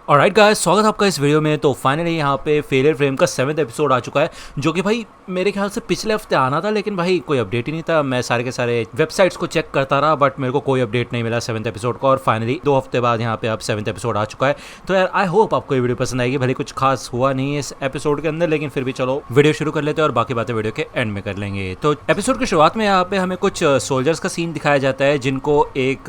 Alright guys, स्वागत है आपका इस वीडियो में। तो फाइनली यहाँ पे फेलियर फ्रेम का 7th एपिसोड आ चुका है, जो कि भाई मेरे ख्याल से पिछले हफ्ते आना था, लेकिन भाई कोई अपडेट ही नहीं था। मैं सारे के सारे वेबसाइट्स को चेक करता रहा, बट मेरे को कोई अपडेट नहीं मिला 7th एपिसोड का। और फाइनली 2 हफ्ते बाद यहाँ पे अब 7th एपिसोड आ चुका है। तो यार आई होप आपको ये वीडियो पसंद आएगी। भले कुछ खास हुआ नहीं है इस एपिसोड के अंदर, लेकिन फिर भी चलो वीडियो शुरू कर लेते हैं और बाकी बातें वीडियो के एंड में कर लेंगे। तो एपिसोड की शुरुआत में यहाँ पे हमें कुछ सोल्जर्स का सीन दिखाया जाता है, जिनको एक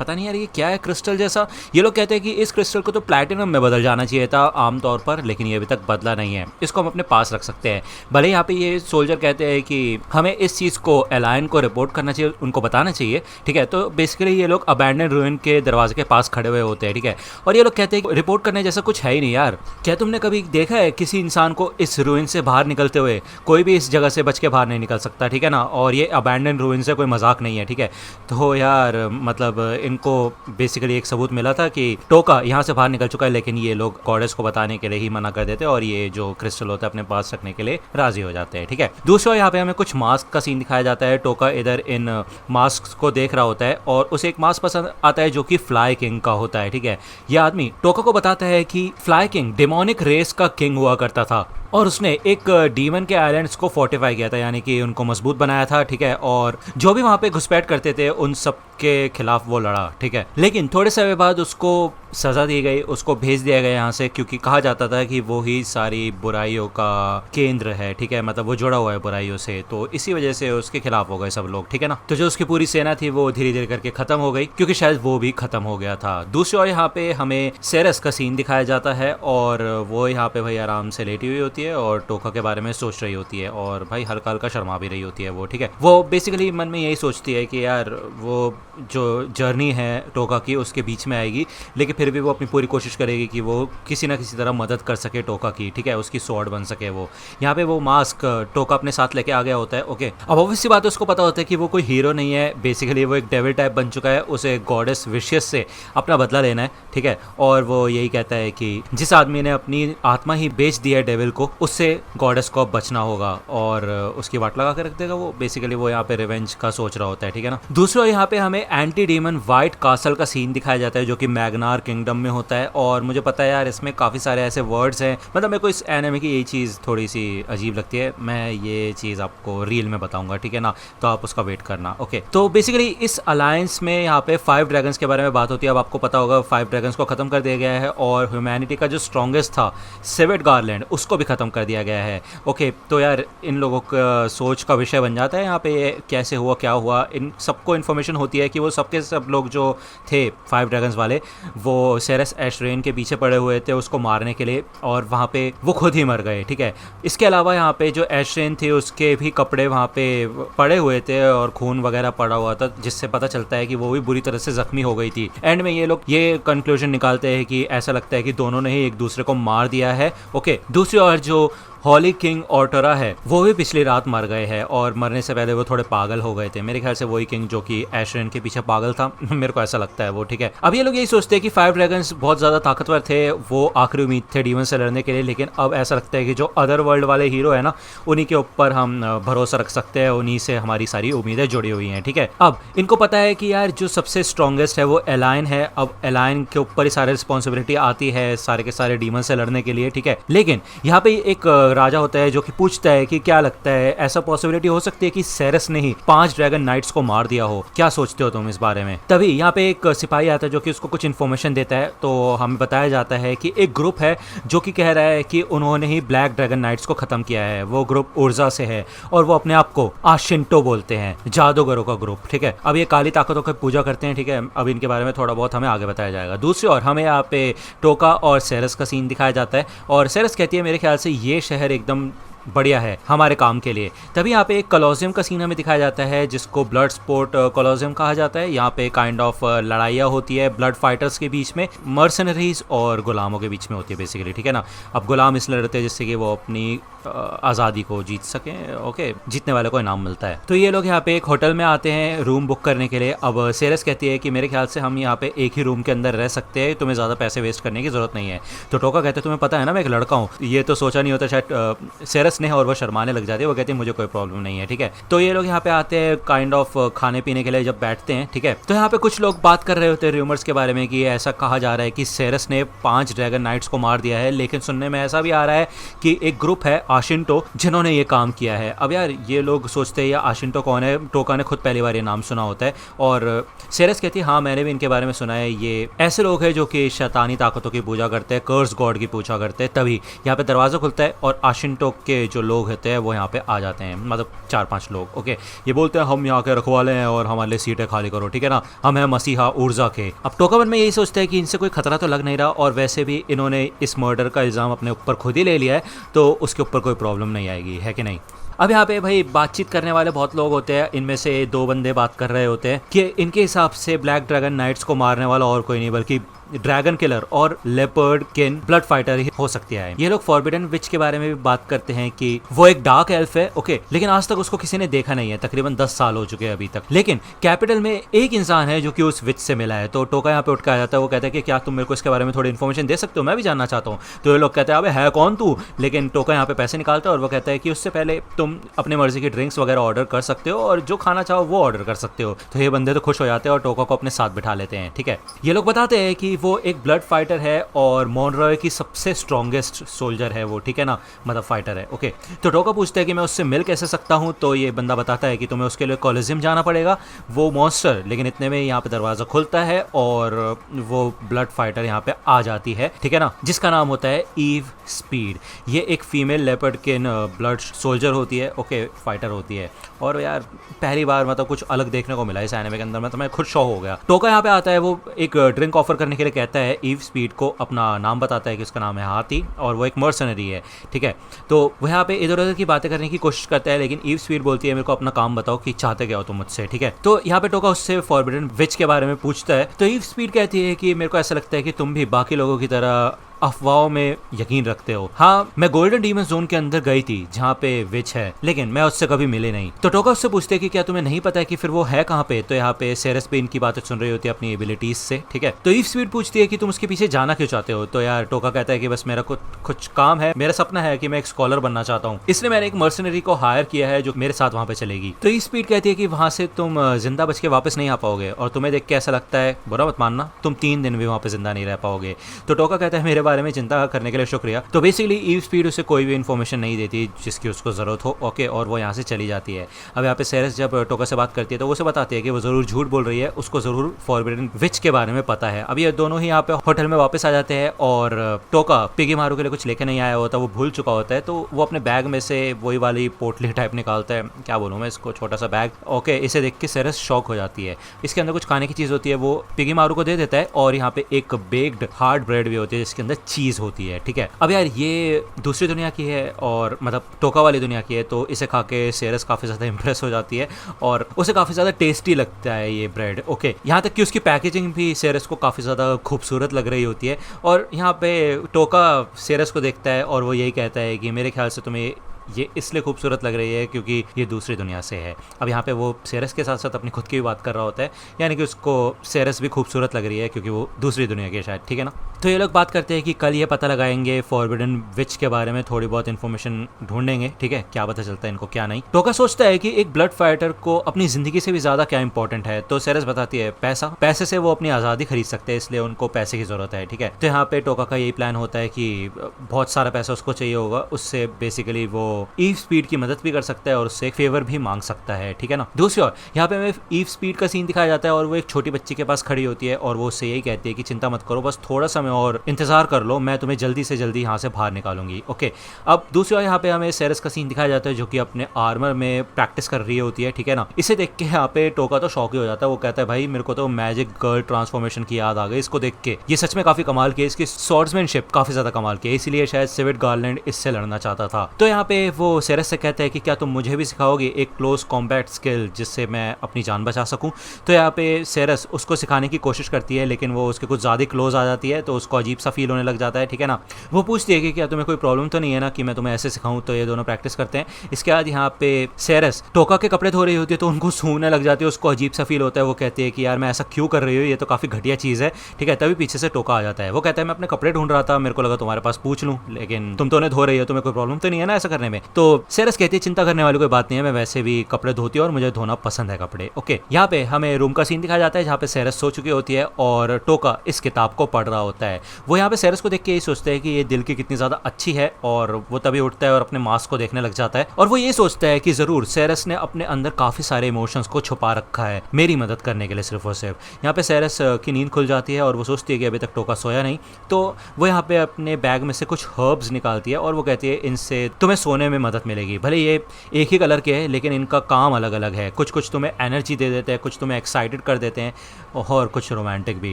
पता नहीं यार ये क्या है, क्रिस्टल जैसा। ये लोग कहते हैं कि इस क्रिस्टल को तो प्लैटिनम में बदल जाना चाहिए था आमतौर पर, लेकिन ये अभी तक बदला नहीं है। इसको हम अपने पास रख सकते हैं। भले यहाँ पे ये सोल्जर कहते हैं कि हमें इस चीज़ को एलायन को रिपोर्ट करना चाहिए, उनको बताना चाहिए, ठीक है। तो बेसिकली ये लोग अबैंडन रूइन के दरवाजे के पास खड़े हुए होते हैं, ठीक है। और ये लोग कहते हैं कि रिपोर्ट करने जैसा कुछ है ही नहीं यार। क्या तुमने कभी देखा है किसी इंसान को इस रूइन से बाहर निकलते हुए? कोई भी इस जगह से बच के बाहर नहीं निकल सकता, ठीक है ना। और ये अबैंडन रूइन से कोई मजाक नहीं है, ठीक है। तो यार मतलब इनको बेसिकली एक सबूत मिला था कि टोका यहाँ से बाहर निकल चुका है, लेकिन ये लोग गॉडेस को बताने के लिए ही मना कर देते हैं और ये जो क्रिस्टल होता है अपने पास रखने के लिए राजी हो जाते हैं, ठीक है। दूसरा यहाँ पे हमें कुछ मास्क का सीन दिखाया जाता है। टोका इधर इन मास्क को देख रहा होता है और उसे एक मास्क पसंद आता है जो कि फ्लाई किंग का होता है, ठीक है। यह आदमी टोका को बताता है कि फ्लाई किंग डेमोनिक रेस का किंग हुआ करता था और उसने एक डीमन के आइलैंड्स को फोर्टिफाई किया था, यानी कि उनको मजबूत बनाया था, ठीक है। और जो भी वहाँ पे घुसपैठ करते थे उन सब के खिलाफ वो लड़ा, ठीक है। लेकिन थोड़े समय बाद उसको सजा दी गई, उसको भेज दिया गया यहाँ से, क्योंकि कहा जाता था कि वो ही सारी बुराइयों का केंद्र है, ठीक है। मतलब वो जुड़ा हुआ है बुराइयों से, तो इसी वजह से उसके खिलाफ हो गए सब लोग, ठीक है ना। तो जो उसकी पूरी सेना थी वो धीरे धीरे करके खत्म हो गई, क्योंकि शायद वो भी खत्म हो गया था। दूसरी ओर यहाँ पे हमें सेरेस का सीन दिखाया जाता है और वो यहाँ पे भाई आराम से लेटी हुई होती है और टोका के बारे में सोच रही होती है और भाई हल्का हल्का शर्मा भी रही होती है वो, ठीक है। वो बेसिकली मन में यही सोचती है कि यार वो जो जर्नी है टोका की उसके बीच में आएगी, लेकिन फिर भी वो अपनी पूरी कोशिश करेगी कि वो किसी ना किसी तरह मदद कर सके टोका की, ठीक है, उसकी स्वॉर्ड बन सके वो। यहाँ पे वो मास्क टोका अपने साथ लेके आ गया होता है, ओके। अब ऑब्वियसली बात है, उसको पता होता है कि वो कोई हीरो नहीं है, बेसिकली वो एक डेविल टाइप बन चुका है। उसे गॉडेस विशियस से अपना बदला लेना है, ठीक है। और वो यही कहता है कि जिस आदमी ने अपनी आत्मा ही बेच दी है डेविल को, उससे गॉडेस को अब बचना होगा और उसकी वाट लगा के रख देगा वो। बेसिकली वो यहाँ पे रिवेंज का सोच रहा होता है, ठीक है ना। दूसरा यहाँ पे हमें एंटी डीमन व्हाइट कासल का सीन दिखाया जाता है, जो कि मैग्नार किंगडम में होता है। और मुझे पता है यार इसमें काफ़ी सारे ऐसे वर्ड्स हैं, मतलब मेरे को इस एनिमे की यही चीज़ थोड़ी सी अजीब लगती है। मैं ये चीज़ आपको रील में बताऊंगा, ठीक है ना, तो आप उसका वेट करना, ओके। तो बेसिकली इस अलायंस में यहाँ पे 5 ड्रैगन्स के बारे में बात होती है। अब आपको पता होगा 5 ड्रैगन्स को खत्म कर दिया गया है और ह्यूमैनिटी का जो स्ट्रॉन्गेस्ट था सेवेड गार्लैंड, उसको भी खत्म कर दिया गया है, ओके। तो यार इन लोगों का सोच का विषय बन जाता है यहाँ पे कैसे हुआ, क्या हुआ। इन सबको इन्फॉर्मेशन होती है कि वो सबके सब लोग जो थे 5 ड्रैगन्स वाले, वो सेरेस एशरेन के पीछे पड़े हुए थे उसको मारने के लिए, और वहाँ पे वो खुद ही मर गए, ठीक है। इसके अलावा यहाँ पे जो एशरेन थे उसके भी कपड़े वहाँ पे पड़े हुए थे और खून वगैरह पड़ा हुआ था, जिससे पता चलता है कि वो भी बुरी तरह से जख्मी हो गई थी। एंड में ये लोग ये कंक्लूजन निकालते हैं कि ऐसा लगता है कि दोनों ने ही एक दूसरे को मार दिया है, ओके। दूसरी ओर जो हॉली किंग ऑर्टोरा है वो भी पिछली रात मर गए हैं और मरने से पहले वो थोड़े पागल हो गए थे। मेरे ख्याल से वही किंग जो कि एशरेन के पीछे पागल था मेरे को ऐसा लगता है वो, ठीक है। अब ये लोग यही सोचते हैं कि 5 ड्रैगन्स बहुत ज़्यादा ताकतवर थे, वो आखिरी उम्मीद थे डीमन से लड़ने के लिए, लेकिन अब ऐसा लगता है कि जो अदर वर्ल्ड वाले हीरो है ना, उन्हीं के ऊपर हम भरोसा रख सकते हैं, उन्हीं से हमारी सारी उम्मीदें जुड़ी हुई हैं, ठीक है। अब इनको पता है कि यार जो सबसे स्ट्रॉन्गेस्ट है वो एलायन है। अब एलायन के ऊपर ही सारी रिस्पॉन्सिबिलिटी आती है सारे के सारे डीमन से लड़ने के लिए, ठीक है। लेकिन यहाँ पे एक राजा होता है जो पूछता है कि क्या लगता है, ऐसा पॉसिबिलिटी हो सकती है कि सेरेस ने ही 5 ड्रैगन नाइट्स को मार दिया हो? क्या सोचते हो तुम इस बारे में? तभी यहाँ पे एक सिपाही आता है जो कि उसको कुछ इन्फॉर्मेशन देता है। तो हमें बताया जाता है कि एक ग्रुप है जो कि कह रहा है कि उन्होंने ही ब्लैक ड्रैगन नाइट्स को खत्म किया है। वो ग्रुप उर्जा से है और वो अपने आप को आशिंटो बोलते हैं, जादूगरों का ग्रुप, ठीक है। अब ये काली ताकतों की पूजा करते हैं, ठीक है। अब इनके बारे में थोड़ा बहुत हमें आगे बताया जाएगा। दूसरी ओर हमें यहाँ पे टोका और सेरेस का सीन दिखाया जाता है और सेरेस कहती है मेरे ख्याल से ये शहर एकदम बढ़िया है हमारे काम के लिए। तभी यहाँ पे एक कॉलोसियम का सीन हमें दिखाया जाता है जिसको ब्लड स्पोर्ट कॉलोसियम कहा जाता है। यहाँ पे काइंड ऑफ लड़ाइयाँ होती है ब्लड फाइटर्स के बीच में, मर्सनरीज और गुलामों के बीच में होती है बेसिकली, ठीक है ना। अब गुलाम इसलिए लड़ते हैं जिससे कि वो अपनी आज़ादी को जीत सकें, ओके। जीतने वाले को इनाम मिलता है। तो ये लोग यहाँ पे एक होटल में आते हैं रूम बुक करने के लिए। अब सेरेस कहती है कि मेरे ख्याल से हम यहाँ पे एक ही रूम के अंदर रह सकते हैं, तुम्हें ज़्यादा पैसे वेस्ट करने की ज़रूरत नहीं है। तो टोका कहते हैं तुम्हें पता है ना मैं एक लड़का हूँ। ये तो सोचा नहीं होता शायद सेरेस सेरस ने और वो शर्माने लग जाती है, वो कहती है मुझे कोई प्रॉब्लम नहीं है, ठीक है। तो ये लोग यहाँ पे आते हैं काइंड ऑफ खाने पीने के लिए जब बैठते हैं, ठीक है। तो यहाँ पे कुछ लोग बात कर रहे होते हैं रूमर्स के बारे में कि ऐसा कहा जा रहा है कि सेरस ने 5 ड्रैगन नाइट्स को मार दिया है, लेकिन सुनने में ऐसा भी आ रहा है कि एक ग्रुप है आशिंटो जिन्होंने ये काम किया है। अब यार ये लोग सोचते हैं या आशिंटो कौन है, टोका ने खुद पहली बार ये नाम सुना होता है और सेरस कहती है हाँ मैंने भी इनके बारे में सुना है, ये ऐसे लोग हैं जो कि शैतानी ताकतों की पूजा करते हैं, कर्स गॉड की पूजा करते हैं। तभी यहाँ पे दरवाजा खुलता है और आशिंटो के जो लोग होते हैं वो यहाँ पे आ जाते हैं, मतलब 4-5 लोग। ओके, ये बोलते हैं हम यहाँ के रखवाले हैं और हमारे लिए सीटें खाली करो, ठीक है ना, हम हैं मसीहा ऊर्जा के। अब टोका मन में यही सोचता है कि इनसे कोई खतरा तो लग नहीं रहा और वैसे भी इन्होंने इस मर्डर का इल्ज़ाम अपने ऊपर खुद ही ले लिया है, तो उसके ऊपर कोई प्रॉब्लम नहीं आएगी, है कि नहीं। अब यहाँ पे भाई बातचीत करने वाले बहुत लोग होते हैं, इनमें से 2 बंदे बात कर रहे होते हैं कि इनके हिसाब से ब्लैक ड्रैगन नाइट्स को मारने वाला और कोई नहीं बल्कि ड्रैगन किलर और लेपर्ड किन ब्लड फाइटर ही हो सकती है। ये लोग फॉरबिडन विच के बारे में भी बात करते हैं कि वो एक डार्क एल्फ है, ओके, लेकिन आज तक उसको किसी ने देखा नहीं है, तकरीबन 10 साल हो चुके हैं अभी तक। लेकिन कैपिटल में एक इंसान है जो कि उस विच से मिला है। तो टोका यहाँ पे उठ के आ जाता है, वो कहता है कि क्या तुम मेरे को इसके बारे में थोड़ी इन्फॉर्मेशन दे सकते हो, मैं भी जानना चाहता हूँ। तो ये लोग कहते हैं अबे है कौन तू, लेकिन टोका यहाँ पे पैसे निकालता है और वो कहता है कि उससे पहले तुम अपने मर्जी की ड्रिंक्स वगैरह ऑर्डर कर सकते हो और जो खाना चाहो वो ऑर्डर कर सकते हो। तो ये बंदे तो खुश हो जाते हैं और टोका को अपने साथ बिठा लेते हैं, ठीक है। ये लोग बताते हैं कि वो एक ब्लड फाइटर है और मॉनरॉय की सबसे स्ट्रॉन्गेस्ट सोल्जर है वो, ठीक है ना, मतलब फाइटर है, ओके। तो टोका पूछता है कि मैं उससे मिल कैसे सकता हूँ। तो ये बंदा बताता है कि तुम्हें उसके लिए कॉलेजियम जाना पड़ेगा, वो मॉन्स्टर। लेकिन इतने में यहाँ पे दरवाजा खुलता है और वो ब्लड फाइटर यहाँ पे आ जाती है, ठीक है ना, जिसका नाम होता है ईव स्पीड। ये एक फीमेल लेपर्ड के ब्लड सोल्जर होती है, ओके, फाइटर होती है। और यार पहली बार मतलब कुछ अलग देखने को मिला इस एनिमे के अंदर, मैं खुद शॉक हो गया। टोका यहाँ पे आता है, वो एक ड्रिंक ऑफर करने के लिए कहता है, ईव स्पीड को अपना नाम बताता है कि उसका नाम है हाथी और वो एक मर्सनरी है, ठीक है। तो वो यहाँ पे इधर उधर की बातें करने की कोशिश करता है, लेकिन ईव स्पीड बोलती है मेरे को अपना काम बताओ कि चाहते क्या हो तुम मुझसे, ठीक है। तो यहाँ पे टोका उससे फॉरबिडन विच के बारे में पूछता है। तो ईव स्पीड कहती है कि मेरे को ऐसा लगता है कि तुम भी बाकी लोगों की तरह अफवाहों में यकीन रखते हो। हाँ, मैं गोल्डन डीमन जोन के अंदर गई थी जहाँ पे विच है, लेकिन मैं उससे कभी मिले नहीं। तो टोका उससे पूछते हैं कि क्या तुम्हें नहीं पता है कि फिर वो है कहाँ पे। तो यहाँ पे सेरस पे इनकी बातें सुन रही होती है अपनी एबिलिटीज से, ठीक है। तो ईव स्पीड पूछती है कि तुम उसके पीछे जाना क्यों चाहते हो। तो यार टोका कहता है कि बस मेरा कुछ काम है, मेरा सपना है कि मैं एक स्कॉलर बनना चाहता हूँ, इसलिए मैंने एक मर्सनरी को हायर किया है जो मेरे साथ वहाँ पे चलेगी। तो ईव स्पीड कहती है कि वहाँ से तुम जिंदा बच के वापस नहीं आ पाओगे और तुम्हें देख के ऐसा लगता है, बुरा मत मानना, तुम 3 दिन भी वहाँ पे जिंदा नहीं रह पाओगे। तो टोका कहता है मेरे बारे में चिंता करने के लिए शुक्रिया। तो बेसिकली ईव स्पीड उसे कोई भी इन्फॉर्मेशन नहीं देती जिसकी उसको जरूरत हो, ओके, और वो यहाँ से चली जाती है। अब यहाँ पे सेरस जब टोका से बात करती है तो वो उसे बताती है कि वो जरूर झूठ बोल रही है, उसको जरूर फॉरबिडन विच के बारे में पता है। अब ये दोनों ही यहाँ पे होटल में वापस आ जाते हैं और टोका पिगी मारू के लिए कुछ लेके नहीं आया होता, वो भूल चुका होता है। तो वो अपने बैग में से वही वाली पोटली टाइप निकालता है, क्या बोलूँ मैं इसको, छोटा सा बैग, ओके। इसे देख के सेरस शॉक हो जाती है। इसके अंदर कुछ खाने की चीज होती है, वो पिगी मारू को दे देता है और यहाँ पे एक बेक्ड हार्ड ब्रेड भी होती है जिसके अंदर चीज होती है, ठीक है। अब यार ये दूसरी दुनिया की है और मतलब टोका वाली दुनिया की है, तो इसे खा के सेरस काफ़ी ज़्यादा इंप्रेस हो जाती है और उसे काफ़ी ज़्यादा टेस्टी लगता है ये ब्रेड, ओके। यहाँ तक कि उसकी पैकेजिंग भी सेरस को काफ़ी ज़्यादा खूबसूरत लग रही होती है। और यहाँ पे टोका सेरस को देखता है और वो यही कहता है कि मेरे ख्याल से तुम्हें ये इसलिए खूबसूरत लग रही है क्योंकि ये दूसरी दुनिया से है। अब यहाँ पे वो सेरस के साथ साथ अपनी खुद की भी बात कर रहा होता है, यानी कि उसको सेरस भी खूबसूरत लग रही है क्योंकि वो दूसरी दुनिया की है शायद, ठीक है ना। तो ये लोग बात करते हैं कि कल ये पता लगाएंगे फॉरबिडन विच के बारे में, थोड़ी बहुत इन्फॉर्मेशन ढूंढेंगे, ठीक है, क्या पता चलता है इनको क्या नहीं। टोका सोचता है कि एक ब्लड फाइटर को अपनी जिंदगी से भी ज्यादा क्या इंपॉर्टेंट है। तो सेरस बताती है पैसा, पैसे से वो अपनी आज़ादी खरीद सकते हैं, इसलिए उनको पैसे की जरूरत है, ठीक है। तो यहाँ पे टोका का यही प्लान होता है कि बहुत सारा पैसा उसको चाहिए होगा, उससे बेसिकली वो ईव स्पीड की मदद भी कर सकता है और उससे एक फेवर भी मांग सकता है, ठीक है ना। दूसरी ओर यहाँ पे हमें ईव स्पीड का सीन दिखाया जाता है और वो एक छोटी बच्ची के पास खड़ी होती है और वो उससे यही कहती है कि चिंता मत करो, बस थोड़ा समय और इंतजार कर लो, मैं तुम्हें जल्दी से जल्दी यहाँ से बाहर निकालूंगी, ओके। अब दूसरी ओर यहाँ पे हमें सेरस का सीन दिखाया जाता है जो कि अपने आर्मर में प्रैक्टिस कर रही होती है, ठीक है ना। इसे देख के यहाँ पे टोका तो शॉक ही हो जाता है, वो कहता है भाई मेरे को तो मैजिक गर्ल ट्रांसफॉर्मेशन की याद आ गई इसको देख के, ये सच में काफी कमाल की है, इसकी स्वॉर्ड्समैनशिप काफी ज्यादा कमाल की है, इसलिए शायद सिविट गार्लैंड इससे लड़ना चाहता था। तो यहाँ पे वो सेरस से कहता है कि क्या तुम मुझे भी सिखाओगे एक क्लोज कॉम्बैट स्किल जिससे मैं अपनी जान बचा सकूं। तो यहाँ पे सेरस उसको सिखाने की कोशिश करती है, लेकिन वो उसके कुछ ज़्यादा क्लोज आ जाती है तो उसको अजीब सा फील होने लग जाता है, ठीक है ना। वो पूछती है कि क्या तुम्हें कोई प्रॉब्लम तो नहीं है ना कि मैं तुम्हें ऐसे सिखाऊं। तो ये दोनों प्रैक्टिस करते हैं। इसके बाद यहाँ पे सेरस टोका के कपड़े धो रही होती है तो उनको सूंघने लग जाती है, उसको अजीब सा फील होता है। वो कहती है कि यार मैं ऐसा क्यों कर रही हूँ, ये तो काफ़ी घटिया चीज़ है, ठीक है। तभी पीछे से टोका आ जाता है, वो कहता है मैं अपने कपड़े ढूंढ रहा था, मेरे को लगा तुम्हारे पास पूछ लूँ, लेकिन तुम तो उन्हें धो रही हो, तुम्हें कोई प्रॉब्लम तो नहीं है ना ऐसा करने में। तो सेरेस कहती है चिंता करने वाली कोई बात नहीं है, मैं वैसे भी कपड़े धोती हूँ और मुझे धोना पसंद है कपड़े। ओके, यहाँ पे हमें रूम का सीन दिखाया जाता है जहाँ पे सेरेस सो चुकी होती है और टोका इस किताब को पढ़ रहा होता है। वो यहाँ पे सेरेस को देख के ये सोचता है कि ये दिल की कितनी ज्यादा अच्छी है और वो तभी उठता है और अपने मास्क को देखने लग जाता है और वो ये सोचता है कि जरूर सेरेस ने अपने अंदर काफी सारे इमोशंस को छुपा रखा है मेरी मदद करने के लिए सिर्फ और सिर्फ। यहाँ पे सेरेस की नींद खुल जाती है और वो सोचती है कि अभी तक टोका सोया नहीं, तो वो यहाँ पे अपने बैग में से कुछ हर्ब्स निकालती है और वो कहती है इनसे तुम्हें सोने में मदद मिलेगी। भले ये एक ही कलर के हैं लेकिन इनका काम अलग अलग है, कुछ कुछ तुम्हें एनर्जी दे देते हैं, कुछ तुम्हें एक्साइटेड कर देते हैं और कुछ रोमांटिक भी।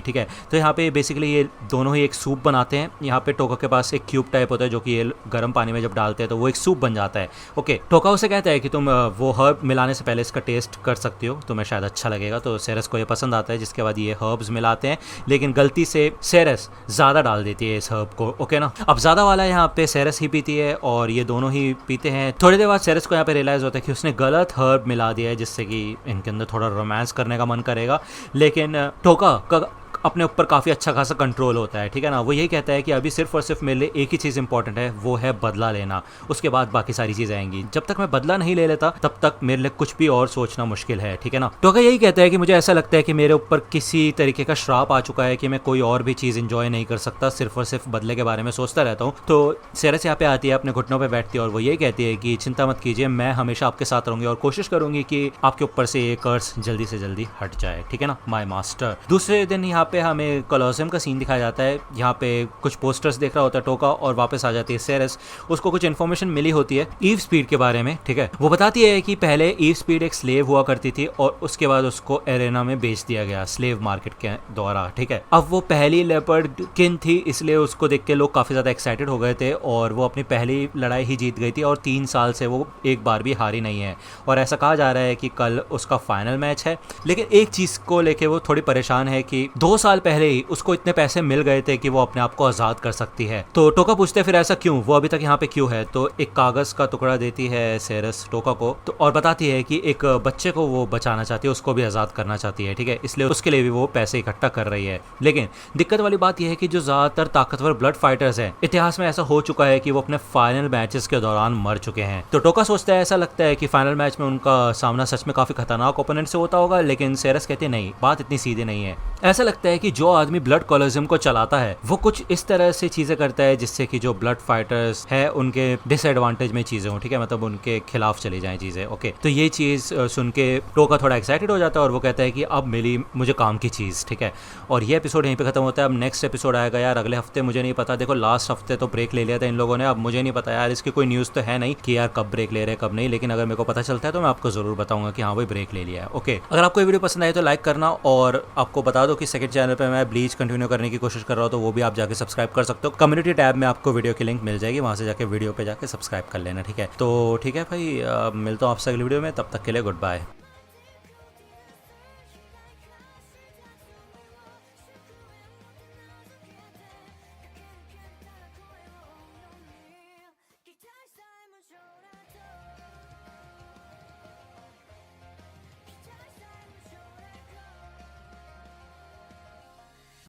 ठीक है, तो यहाँ पे बेसिकली ये दोनों ही एक सूप बनाते हैं। यहाँ पे टोका के पास एक क्यूब टाइप होता है जो कि ये गर्म पानी में जब डालते हैं तो वो एक सूप बन जाता है। ओके, टोका उसे कहता है कि तुम वो हर्ब मिलाने से पहले इसका टेस्ट कर सकती हो, तुम्हें शायद अच्छा लगेगा। तो सेरेस को ये पसंद आता है, जिसके बाद ये हर्ब्स मिलाते हैं लेकिन गलती से सेरेस ज़्यादा डाल देती है इस हर्ब को। ओके ना, अब ज़्यादा वाला यहाँ पे सेरेस ही पीती है और ये दोनों ही पीते हैं। थोड़ी देर बाद सेरेस को यहाँ पे रियलाइज़ होता है कि उसने गलत हर्ब मिला दिया है जिससे कि इनके अंदर थोड़ा रोमांस करने का मन करेगा, लेकिन टोका का अपने ऊपर काफ़ी अच्छा खासा कंट्रोल होता है। ठीक है ना, वो यही कहता है कि अभी सिर्फ और सिर्फ मेरे लिए एक ही चीज़ इंपॉर्टेंट है, वो है बदला लेना, उसके बाद बाकी सारी चीज़ें आएंगी। जब तक मैं बदला नहीं ले लेता तब तक मेरे लिए कुछ भी और सोचना मुश्किल है। ठीक है ना, टोका यही कहता है कि मुझे ऐसा लगता है कि मेरे ऊपर किसी तरीके का श्राप आ चुका है कि मैं कोई और भी चीज़ इंजॉय नहीं कर सकता, सिर्फ और सिर्फ बदले के बारे में सोचता रहता हूँ। तो सेरेस यहाँ पे आती है, अपने घुटनों पर बैठती है और वो यही कहती है कि चिंता मत कीजिए, मैं हमेशा आपके साथ रहूंगी और कोशिश करूंगी कि आपके ऊपर से ये कर्स जल्दी से जल्दी हट जाए। ठीक है ना, माय मास्टर। दूसरे दिन यहाँ पे हमें कॉलोसियम का सीन दिखाया जाता है। यहाँ पे कुछ पोस्टर्स देख रहा होता है टोका और वापस आ जाती है सेरेस। उसको कुछ इन्फॉर्मेशन मिली होती है ईव स्पीड के बारे में। ठीक है, वो बताती है कि पहले ईव स्पीड एक स्लेव हुआ करती थी और उसके बाद उसको एरेना में बेच दिया गया स्लेव मार्केट के द्वारा। ठीक है, अब वो पहली लेपर्ड किन थी इसलिए उसको देख के लोग काफी ज्यादा एक्साइटेड हो गए थे और वो अपनी पहली लड़ाई ही जीत गई थी और 3 साल से वो एक बार भी हारी नहीं है। और ऐसा कहा जा रहा है कि कल उसका फाइनल मैच है, लेकिन एक चीज को लेके वो थोड़ी परेशान है कि 2 साल पहले ही उसको इतने पैसे मिल गए थे कि वो अपने आप को आजाद कर सकती है। तो टोका पूछते फिर ऐसा क्यों, वो अभी तक यहाँ पे क्यों है। तो एक कागज का टुकड़ा देती है सेरेस टोका को तो और बताती है कि एक बच्चे को वो बचाना चाहती है, उसको भी आजाद करना चाहती है। ठीक है, इसलिए उसके लिए भी वो पैसे इकट्ठा कर रही है। लेकिन दिक्कत वाली बात यह है कि जो ज्यादातर ताकतवर ब्लड फाइटर्स हैं इतिहास में ऐसा हो चुका है कि वो अपने फाइनल मैचेस के दौरान मर चुके हैं। तो टोका सोचता है, ऐसा लगता है कि फाइनल मैच में उनका सामना सच में काफी खतरनाक ओपोनेंट से होता होगा, लेकिन सेरेस कहते हैं नहीं, बात इतनी सीधी नहीं है। ऐसा लगता है कि जो आदमी ब्लड कॉलोसियम को चलाता है वो कुछ इस तरह से चीजें करता है जिससे कि जो ब्लड फाइटर्स है उनके डिसएडवांटेज में चीजें हो। ठीक है, मतलब उनके खिलाफ चली जाएं चीजें। ओके, तो ये चीज सुन के टोका थोड़ा एक्साइटेड हो जाता है और वो कहता है कि अब मिली मुझे काम की चीज। ठीक है, और ये एपिसोड यहीं पे खत्म होता है। अब नेक्स्ट एपिसोड आएगा यार अगले हफ्ते, मुझे नहीं पता। देखो लास्ट हफ्ते तो ब्रेक ले लिया था इन लोगों ने, अब मुझे नहीं पता यार, इसकी कोई न्यूज़ तो है नहीं कि यार कब ब्रेक ले रहे हैं कब नहीं, लेकिन अगर मेरे को पता चलता है तो मैं आपको जरूर बताऊंगा कि हाँ भाई ब्रेक ले लिया है। ओके, अगर आपको ये वीडियो पसंद आए तो लाइक करना और आपको बता दो कि सेकंड चैनल पे मैं ब्लीच कंटिन्यू करने की कोशिश कर रहा हूँ, तो वो भी आप जाके सब्सक्राइब कर सकते हो। कम्युनिटी टैब में आपको वीडियो की लिंक मिल जाएगी, वहाँ से जाके वीडियो पे जाके सब्सक्राइब कर लेना। ठीक है, तो ठीक है भाई, मिलता हूँ आपसे अगली वीडियो में, तब तक के लिए गुड बाय।